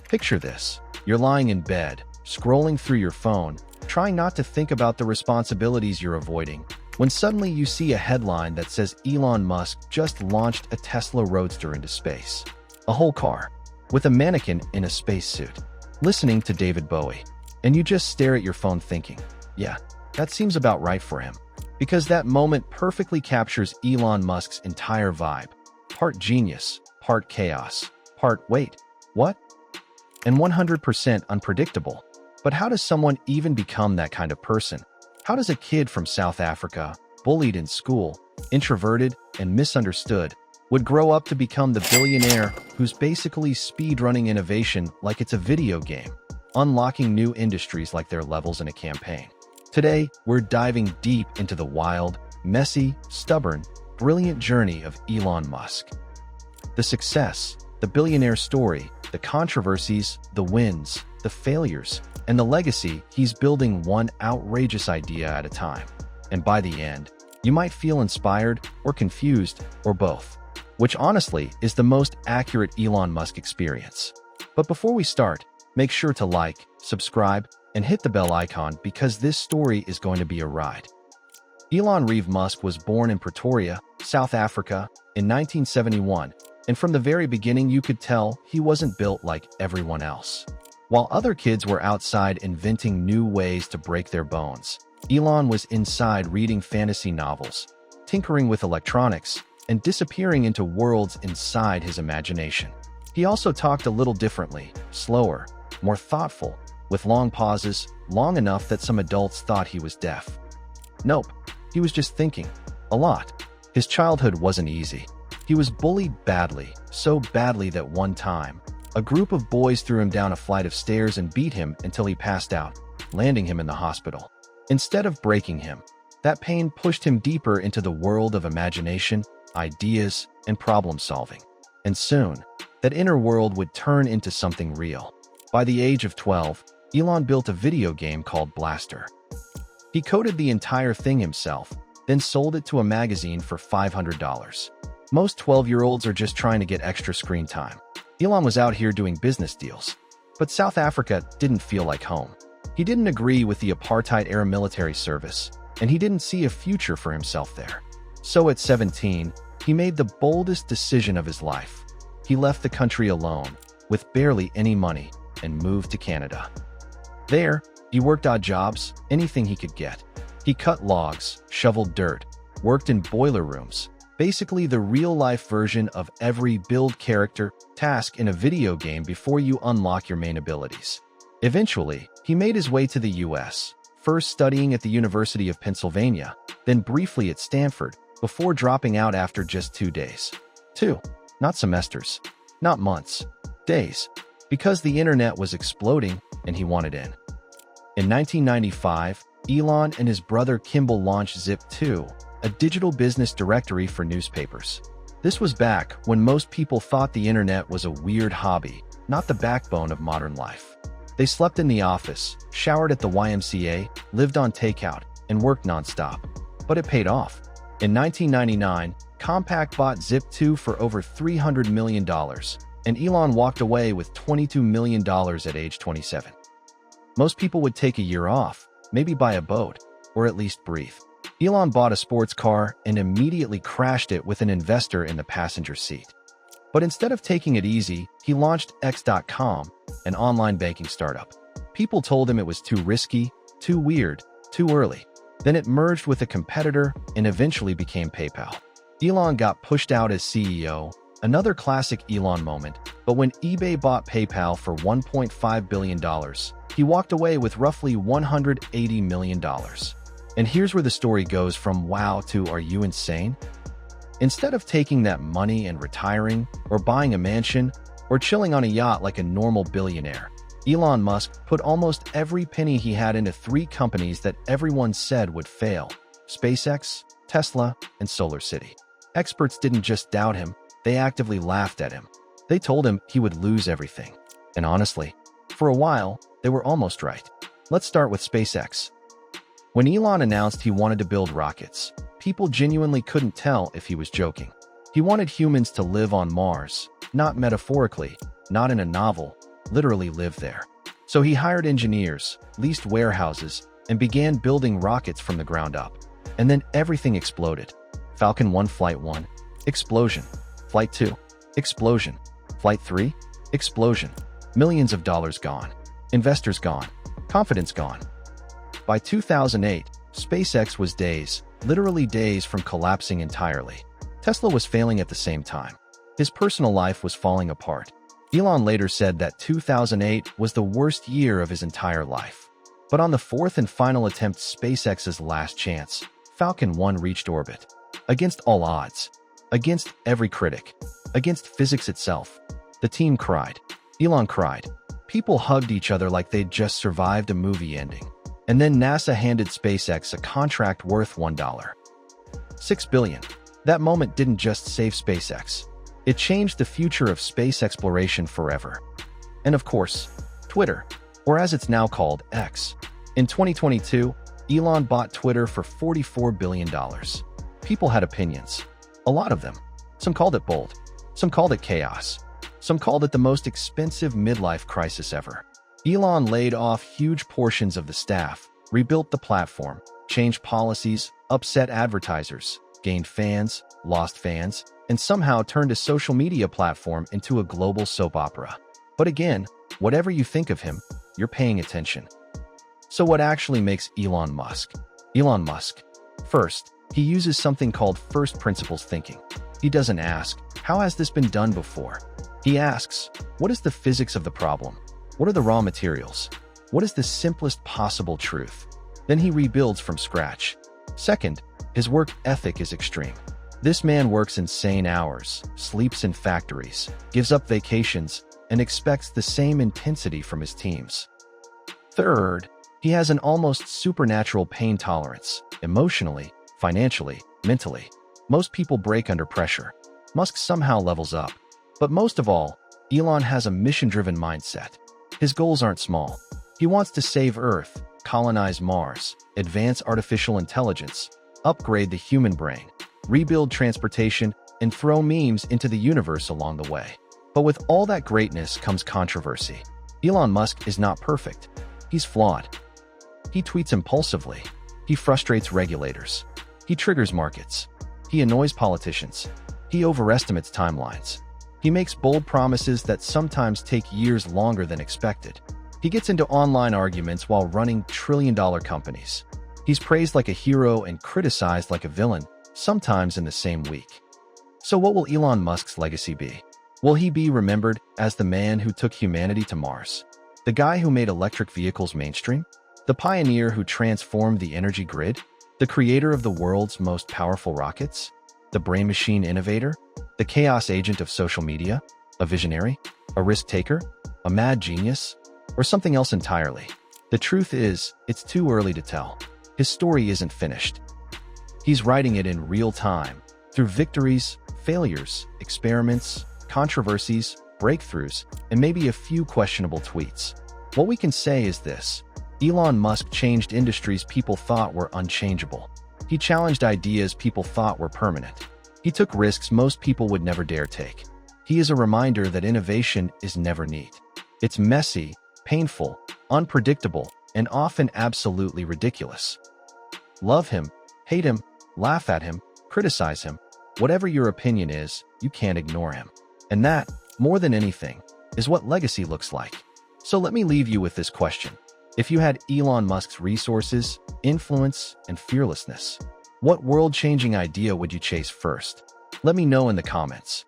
Picture this. You're lying in bed, scrolling through your phone, trying not to think about the responsibilities you're avoiding, when suddenly you see a headline that says Elon Musk just launched a Tesla Roadster into space. A whole car, with a mannequin in a spacesuit, listening to David Bowie. And you just stare at your phone thinking, yeah, that seems about right for him. Because that moment perfectly captures Elon Musk's entire vibe. Part genius, part chaos, part wait, what? And 100% unpredictable. But how does someone even become that kind of person? How does a kid from South Africa, bullied in school, introverted, and misunderstood, would grow up to become the billionaire who's basically speedrunning innovation like it's a video game, unlocking new industries like they're levels in a campaign? Today, we're diving deep into the wild, messy, stubborn, brilliant journey of Elon Musk. The success, the billionaire story, the controversies, the wins, the failures, and the legacy he's building one outrageous idea at a time. And by the end, you might feel inspired or confused or both, which honestly is the most accurate Elon Musk experience. But before we start, make sure to like, subscribe, and hit the bell icon because this story is going to be a ride. Elon Reeve Musk was born in Pretoria, South Africa, in 1971, and from the very beginning you could tell he wasn't built like everyone else. While other kids were outside inventing new ways to break their bones, Elon was inside reading fantasy novels, tinkering with electronics, and disappearing into worlds inside his imagination. He also talked a little differently, slower, more thoughtful, with long pauses, long enough that some adults thought he was deaf. Nope, he was just thinking. A lot. His childhood wasn't easy. He was bullied badly, so badly that one time, a group of boys threw him down a flight of stairs and beat him until he passed out, landing him in the hospital. Instead of breaking him, that pain pushed him deeper into the world of imagination, ideas, and problem solving. And soon, that inner world would turn into something real. By the age of 12, Elon built a video game called Blaster. He coded the entire thing himself, then sold it to a magazine for $500. Most 12-year-olds are just trying to get extra screen time. Elon was out here doing business deals. But South Africa didn't feel like home. He didn't agree with the apartheid-era military service, and he didn't see a future for himself there. So at 17, he made the boldest decision of his life. He left the country alone, with barely any money, and moved to Canada. There, he worked odd jobs, anything he could get. He cut logs, shoveled dirt, worked in boiler rooms, basically the real-life version of every build character task in a video game before you unlock your main abilities. Eventually, he made his way to the US, first studying at the University of Pennsylvania, then briefly at Stanford, before dropping out after just 2 days. 2. Not semesters. Not months. Days. Because the internet was exploding and he wanted in. In 1995, Elon and his brother Kimball launched Zip2, a digital business directory for newspapers. This was back when most people thought the internet was a weird hobby, not the backbone of modern life. They slept in the office, showered at the YMCA, lived on takeout, and worked nonstop. But it paid off. In 1999, Compaq bought Zip2 for over $300 million, and Elon walked away with $22 million at age 27. Most people would take a year off, maybe buy a boat, or at least breathe. Elon bought a sports car and immediately crashed it with an investor in the passenger seat. But instead of taking it easy, he launched X.com, an online banking startup. People told him it was too risky, too weird, too early. Then it merged with a competitor and eventually became PayPal. Elon got pushed out as CEO, another classic Elon moment, but when eBay bought PayPal for $1.5 billion, he walked away with roughly $180 million. And here's where the story goes from wow to are you insane? Instead of taking that money and retiring, or buying a mansion, or chilling on a yacht like a normal billionaire, Elon Musk put almost every penny he had into 3 companies that everyone said would fail: SpaceX, Tesla, and SolarCity. Experts didn't just doubt him, they actively laughed at him. They told him he would lose everything. And honestly, for a while, they were almost right. Let's start with SpaceX. When Elon announced he wanted to build rockets, people genuinely couldn't tell if he was joking. He wanted humans to live on Mars, not metaphorically, not in a novel, literally live there. So he hired engineers, leased warehouses, and began building rockets from the ground up. And then everything exploded. Falcon 1 Flight 1, explosion. Flight 2, explosion. Flight 3, explosion. Millions of dollars gone. Investors gone. Confidence gone. By 2008, SpaceX was days, literally days from collapsing entirely. Tesla was failing at the same time. His personal life was falling apart. Elon later said that 2008 was the worst year of his entire life. But on the fourth and final attempt, SpaceX's last chance, Falcon 1 reached orbit. Against all odds. Against every critic. Against physics itself. The team cried. Elon cried. People hugged each other like they'd just survived a movie ending. And then NASA handed SpaceX a contract worth $1.6 billion. That moment didn't just save SpaceX. It changed the future of space exploration forever. And of course, Twitter, or as it's now called, X. In 2022, Elon bought Twitter for $44 billion. People had opinions. A lot of them. Some called it bold. Some called it chaos. Some called it the most expensive midlife crisis ever. Elon laid off huge portions of the staff, rebuilt the platform, changed policies, upset advertisers, gained fans, lost fans, and somehow turned a social media platform into a global soap opera. But again, whatever you think of him, you're paying attention. So what actually makes Elon Musk? Elon Musk. First, he uses something called first principles thinking. He doesn't ask, how has this been done before? He asks, what is the physics of the problem? What are the raw materials? What is the simplest possible truth? Then he rebuilds from scratch. Second, his work ethic is extreme. This man works insane hours, sleeps in factories, gives up vacations, and expects the same intensity from his teams. Third, he has an almost supernatural pain tolerance, emotionally, financially, mentally. Most people break under pressure. Musk somehow levels up. But most of all, Elon has a mission-driven mindset. His goals aren't small. He wants to save Earth, colonize Mars, advance artificial intelligence, upgrade the human brain, rebuild transportation, and throw memes into the universe along the way. But with all that greatness comes controversy. Elon Musk is not perfect. He's flawed. He tweets impulsively. He frustrates regulators. He triggers markets. He annoys politicians. He overestimates timelines. He makes bold promises that sometimes take years longer than expected. He gets into online arguments while running trillion-dollar companies. He's praised like a hero and criticized like a villain, sometimes in the same week. So what will Elon Musk's legacy be? Will he be remembered as the man who took humanity to Mars? The guy who made electric vehicles mainstream? The pioneer who transformed the energy grid? The creator of the world's most powerful rockets? The brain-machine innovator? The chaos agent of social media? A visionary? A risk-taker? A mad genius? Or something else entirely? The truth is, it's too early to tell. His story isn't finished. He's writing it in real time, through victories, failures, experiments, controversies, breakthroughs, and maybe a few questionable tweets. What we can say is this: Elon Musk changed industries people thought were unchangeable. He challenged ideas people thought were permanent. He took risks most people would never dare take. He is a reminder that innovation is never neat. It's messy, painful, unpredictable, and often absolutely ridiculous. Love him, hate him, laugh at him, criticize him. Whatever your opinion is, you can't ignore him. And that, more than anything, is what legacy looks like. So let me leave you with this question. If you had Elon Musk's resources, influence, and fearlessness, what world-changing idea would you chase first? Let me know in the comments.